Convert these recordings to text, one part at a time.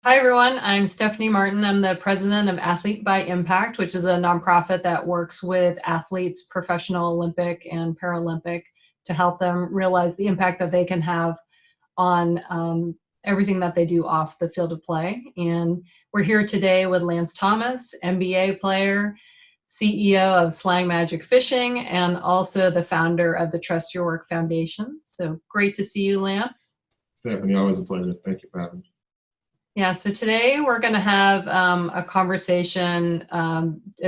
Hi, everyone. I'm Stephanie Martin. I'm the president of Athlete by Impact, which is a nonprofit that works with athletes, professional Olympic and Paralympic, to help them realize the impact that they can have on everything that they do off the field of play. And we're here today with Lance Thomas, NBA player, CEO of Slang Magic Fishing, and also the founder of the Trust Your Work Foundation. So great to see you, Lance. Stephanie, always a pleasure. Thank you for having me. Yeah, so today we're going to have a conversation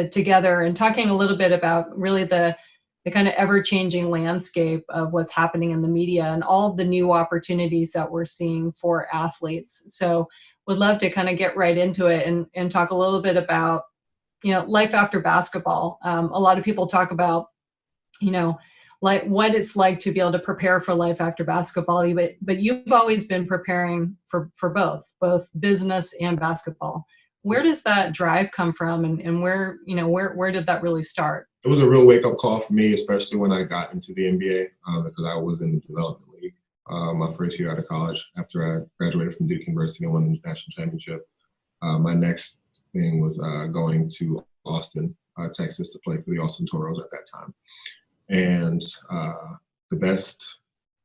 together and talking a little bit about really the kind of ever-changing landscape of what's happening in the media and all of the new opportunities that we're seeing for athletes. So would love to kind of get right into it and talk a little bit about, life after basketball. A lot of people talk about, like what it's like to be able to prepare for life after basketball, but you've always been preparing for both business and basketball. Where does that drive come from, and where did that really start? It was a real wake-up call for me, especially when I got into the NBA, because I was in the development league my first year out of college after I graduated from Duke University and won the national championship. My next thing was going to Austin, Texas, to play for the Austin Toros at that time. And the best,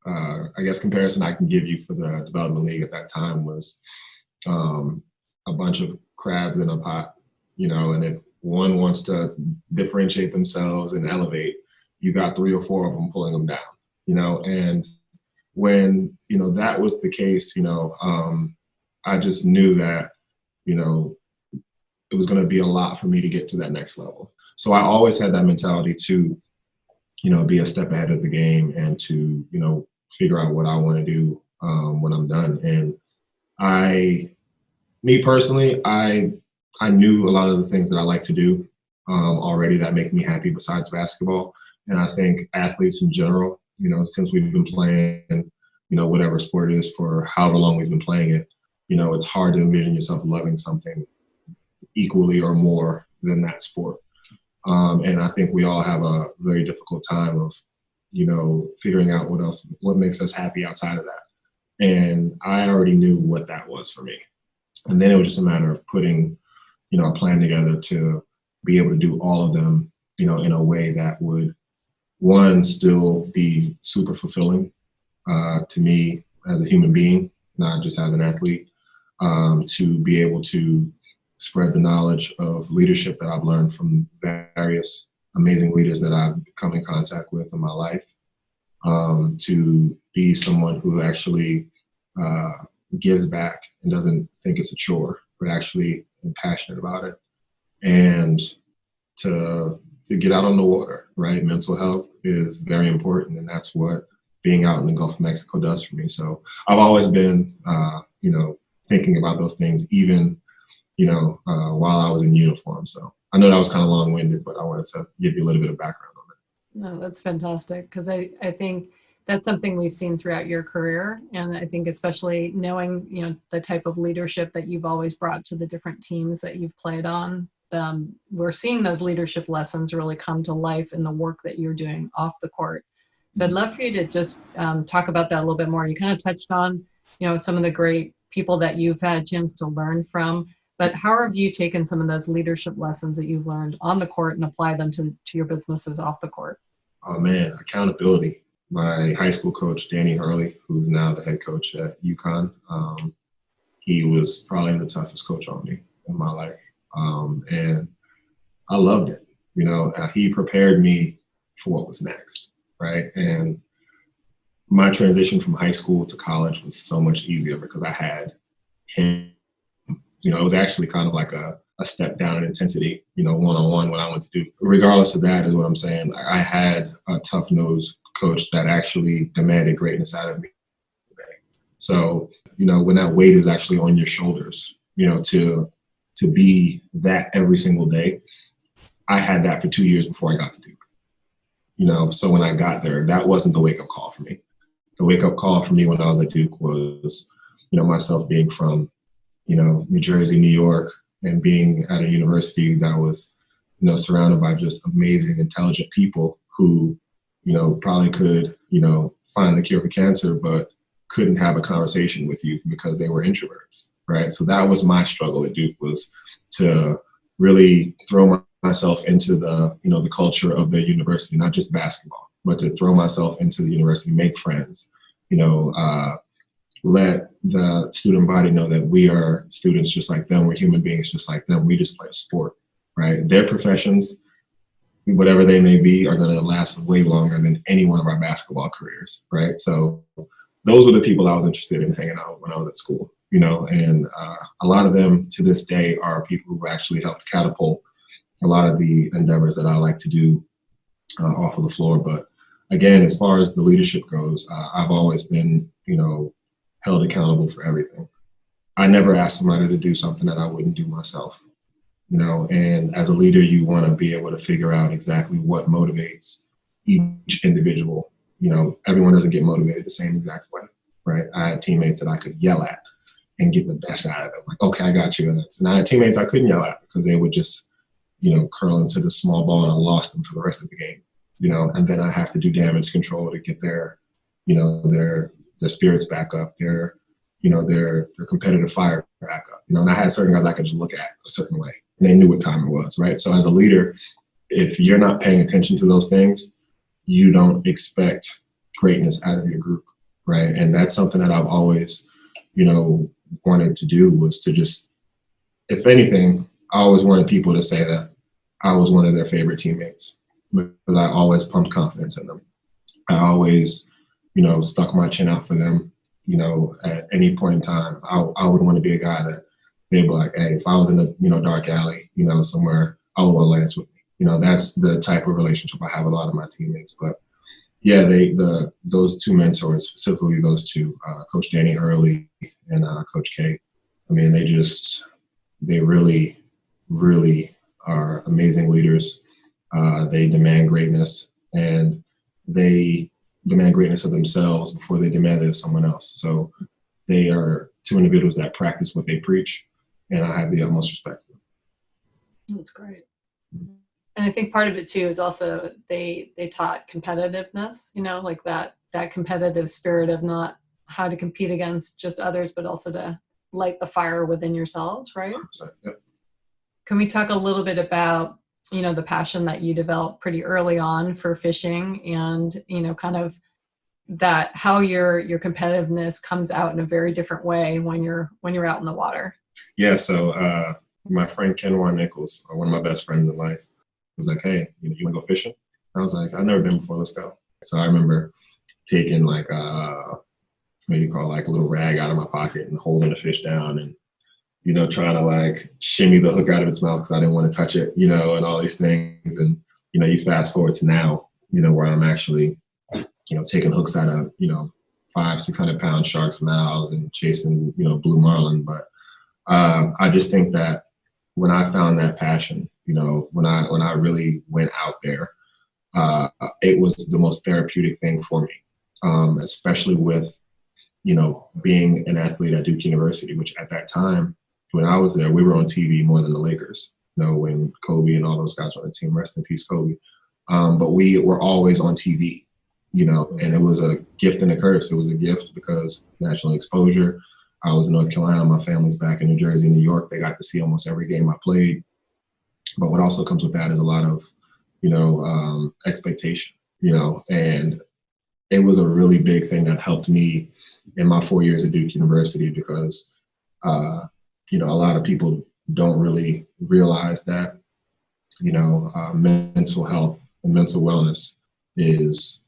comparison I can give you for the development league at that time was a bunch of crabs in a pot, and if one wants to differentiate themselves and elevate, you got 3 or 4 of them pulling them down, and when, that was the case, I just knew that, it was going to be a lot for me to get to that next level. So I always had that mentality to, be a step ahead of the game and to, figure out what I want to do when I'm done. And me personally, I knew a lot of the things that I like to do already that make me happy besides basketball. And I think athletes in general, since we've been playing, whatever sport it is for however long we've been playing it, it's hard to envision yourself loving something equally or more than that sport. And I think we all have a very difficult time of, figuring out what makes us happy outside of that. And I already knew what that was for me. And then it was just a matter of putting, a plan together to be able to do all of them, in a way that would, one, still be super fulfilling to me as a human being, not just as an athlete, to be able to spread the knowledge of leadership that I've learned from various amazing leaders that I've come in contact with in my life, to be someone who actually gives back and doesn't think it's a chore, but actually am passionate about it, and to get out on the water, right? Mental health is very important, and that's what being out in the Gulf of Mexico does for me. So I've always been, thinking about those things, even while I was in uniform. So I know that was kind of long-winded, but I wanted to give you a little bit of background on it. No, that's fantastic, because I think that's something we've seen throughout your career. And I think especially knowing, the type of leadership that you've always brought to the different teams that you've played on, we're seeing those leadership lessons really come to life in the work that you're doing off the court. So I'd love for you to just talk about that a little bit more. You kind of touched on, some of the great people that you've had a chance to learn from. But how have you taken some of those leadership lessons that you've learned on the court and applied them to your businesses off the court? Oh man, accountability. My high school coach, Danny Hurley, who's now the head coach at UConn, he was probably the toughest coach on me in my life. And I loved it. He prepared me for what was next, right? And my transition from high school to college was so much easier because I had him. It was actually kind of like a step down in intensity, one-on-one when I went to Duke. Regardless of that is what I'm saying. I had a tough-nosed coach that actually demanded greatness out of me. So, when that weight is actually on your shoulders, to be that every single day, I had that for 2 years before I got to Duke. So when I got there, that wasn't the wake-up call for me. The wake-up call for me when I was at Duke was, myself being from New Jersey, New York, and being at a university that was, surrounded by just amazing, intelligent people who, probably could, find the cure for cancer, but couldn't have a conversation with you because they were introverts. right? So that was my struggle at Duke, was to really throw myself into the, you know, the culture of the university, not just basketball, but to throw myself into the university, make friends, you know, let the student body know that we are students just like them. We're human beings just like them. We just play a sport, right? Their professions, whatever they may be, are going to last way longer than any one of our basketball careers, right? So those were the people I was interested in hanging out with when I was at school, you know, and a lot of them to this day are people who actually helped catapult a lot of the endeavors that I like to do off of the floor. But again, as far as the leadership goes, I've always been, you know, held accountable for everything. I never asked somebody to do something that I wouldn't do myself, you know, and as a leader, you want to be able to figure out exactly what motivates each individual. You know, everyone doesn't get motivated the same exact way, right? I had teammates that I could yell at and get the best out of them. Like, okay, I got you. And I had teammates I couldn't yell at because they would just, you know, curl into the small ball and I lost them for the rest of the game, you know, and then I have to do damage control to get their, you know, their spirits back up, their, you know, their competitive fire back up, you know, and I had certain guys I could just look at a certain way and they knew what time it was, right? So as a leader, if you're not paying attention to those things, you don't expect greatness out of your group, right? And that's something that I've always, you know, wanted to do, was to just, if anything, I always wanted people to say that I was one of their favorite teammates, because I always pumped confidence in them. I always, you know, stuck my chin out for them. You know, at any point in time, I would want to be a guy that they'd be like, hey, if I was in a, you know, dark alley, you know, somewhere, I would want Lance with me. You know, that's the type of relationship I have with a lot of my teammates. But yeah, those two mentors, specifically those two, Coach Danny Hurley and Coach K. I mean, they really, really are amazing leaders. They demand greatness, and they demand greatness of themselves before they demand it of someone else. So they are two individuals that practice what they preach, and I have the utmost respect for them. That's great. And I think part of it too is also they taught competitiveness, you know, like that competitive spirit of not how to compete against just others, but also to light the fire within yourselves, right? 100%, yep. Can we talk a little bit about, you know, the passion that you developed pretty early on for fishing, and, you know, kind of that how your competitiveness comes out in a very different way when you're out in the water? Yeah, so my friend Kenwan Nichols, one of my best friends in life, was like, hey, you want to go fishing? I was like, I've never been before, let's go. So I remember taking like what you call like a little rag out of my pocket and holding the fish down and, you know, trying to like shimmy the hook out of its mouth because I didn't want to touch it, you know, and all these things. And, you know, you fast forward to now, you know, where I'm actually, you know, taking hooks out of, you know, 500-600 pound sharks' mouths and chasing, you know, blue marlin. But I just think that when I found that passion, you know, when I really went out there, it was the most therapeutic thing for me, especially with, you know, being an athlete at Duke University, which at that time, when I was there, we were on TV more than the Lakers, you know, when Kobe and all those guys were on the team, rest in peace, Kobe. But we were always on TV, you know, and it was a gift and a curse. It was a gift because national exposure. I was in North Carolina, my family's back in New Jersey, New York. They got to see almost every game I played. But what also comes with that is a lot of, you know, expectation, you know, and it was a really big thing that helped me in my 4 years at Duke University because, you know, a lot of people don't really realize that, you know, mental health and mental wellness is,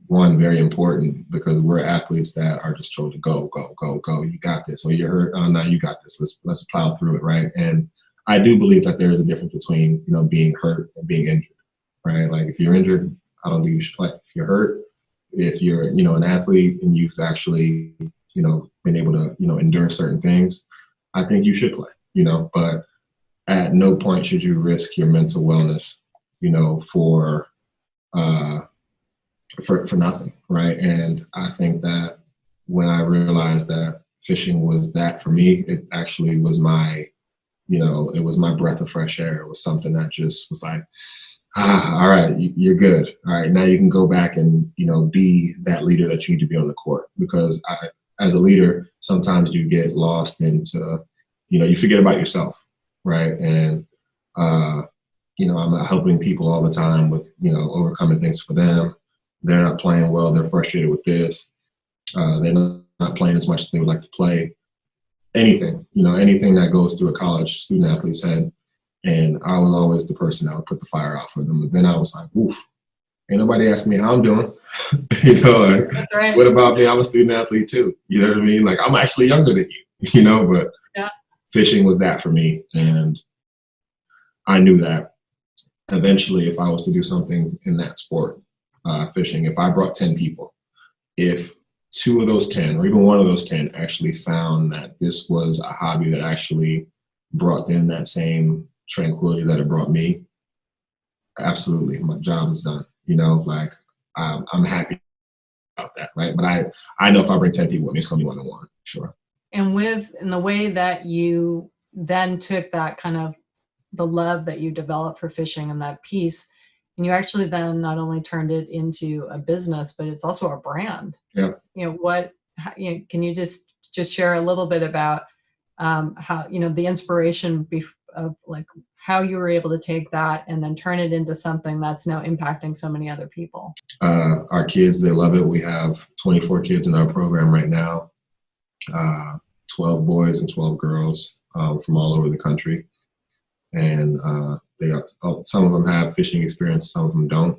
one, very important because we're athletes that are just told to go, go, go, go. You got this. Or you're hurt. Oh, no, you got this. Let's plow through it, right? And I do believe that there is a difference between, you know, being hurt and being injured, right? Like if you're injured, I don't think you should play. If you're hurt, if you're, you know, an athlete and you've actually, you know, been able to, you know, endure certain things, I think you should play, you know, but at no point should you risk your mental wellness, you know, for nothing, right? And I think that when I realized that fishing was that for me, it actually was my, you know, it was my breath of fresh air. It was something that just was like, all right, you're good. All right, now you can go back and, you know, be that leader that you need to be on the court. Because as a leader, sometimes you get lost into, you forget about yourself, right? And, I'm helping people all the time with, overcoming things for them. They're not playing well. They're frustrated with this. They're not playing as much as they would like to play. Anything that goes through a college student athlete's head. And I was always the person that would put the fire out for them. But then I was like, oof, ain't nobody asking me how I'm doing. That's right. What about me? I'm a student athlete too. You know what I mean? Like, I'm actually younger than you, but yeah. Fishing was that for me. And I knew that eventually if I was to do something in that sport, fishing, if I brought 10 people, if 2 of those 10 or even 1 of those 10 actually found that this was a hobby that actually brought them that same tranquility that it brought me, absolutely, my job is done. I'm happy about that, right? But I know if I bring 10 people with me, it's gonna be 1 on 1, sure. And in the way that you then took that kind of the love that you developed for fishing and that piece, and you actually then not only turned it into a business, but it's also a brand. Yeah. Can you just share a little bit about how, the inspiration of like how you were able to take that and then turn it into something that's now impacting so many other people? Our kids, they love it. We have 24 kids in our program right now, 12 boys and 12 girls from all over the country. And some of them have fishing experience, some of them don't.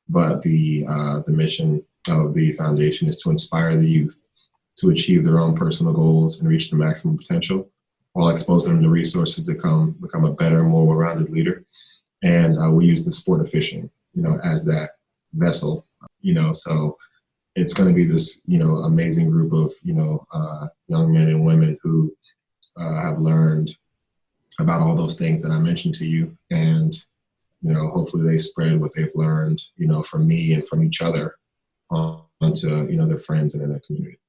But the mission of the foundation is to inspire the youth to achieve their own personal goals and reach their maximum potential, while exposing them to resources to become a better, more well-rounded leader. And we use the sport of fishing, as that vessel. So it's going to be this, amazing group of, young men and women who have learned about all those things that I mentioned to you. And, hopefully they spread what they've learned, from me and from each other onto, their friends and in their community.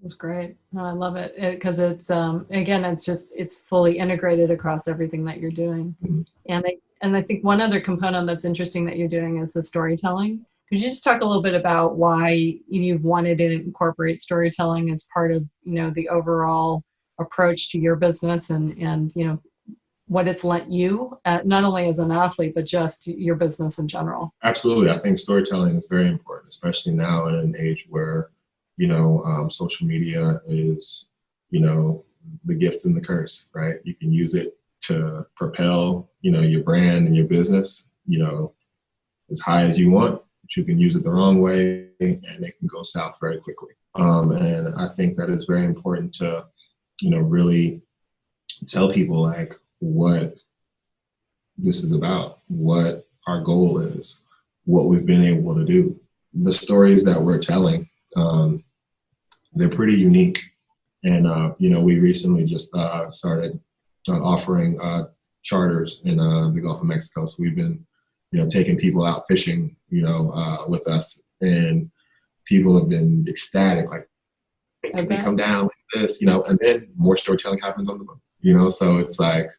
That's great. No, I love it because it's, again, it's fully integrated across everything that you're doing. Mm-hmm. And I think one other component that's interesting that you're doing is the storytelling. Could you just talk a little bit about why you've wanted to incorporate storytelling as part of, the overall approach to your business and what it's lent you, not only as an athlete, but just your business in general? Absolutely. I think storytelling is very important, especially now in an age where, social media is, the gift and the curse, right? You can use it to propel, your brand and your business, as high as you want, but you can use it the wrong way and it can go south very quickly. And I think that it's very important to, really tell people like what this is about, what our goal is, what we've been able to do. The stories that we're telling, they're pretty unique. And, we recently just started offering charters in the Gulf of Mexico. So we've been, taking people out fishing, with us. And people have been ecstatic, like, hey, can we come down with this, and then more storytelling happens on the boat, so it's like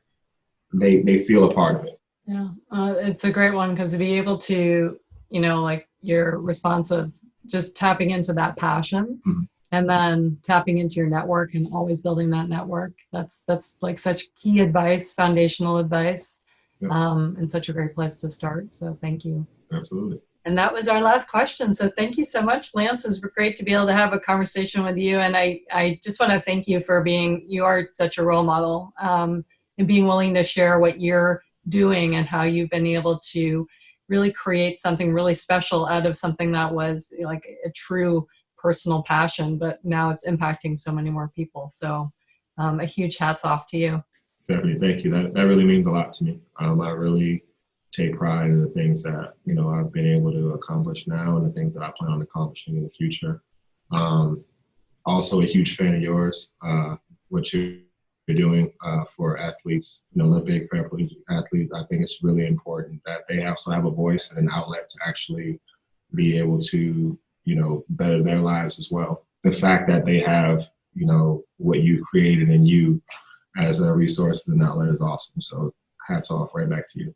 they feel a part of it. Yeah, it's a great one because to be able to, like your response of just tapping into that passion. Mm-hmm. And then tapping into your network and always building that network. That's like such key advice, foundational advice, and such a great place to start. So thank you. Absolutely. And that was our last question. So thank you so much, Lance. It was great to be able to have a conversation with you. And I just want to thank you for you are such a role model, and being willing to share what you're doing and how you've been able to really create something really special out of something that was like a true personal passion, but now it's impacting so many more people. So a huge hats off to you. Stephanie, thank you. That really means a lot to me. I really take pride in the things that, I've been able to accomplish now and the things that I plan on accomplishing in the future. Also a huge fan of yours, what you're doing for athletes, Olympic, paralympic athletes. I think it's really important that they also have a voice and an outlet to actually be able to better their lives as well. The fact that they have, what you created in you as a resource and outlet is awesome. So hats off right back to you.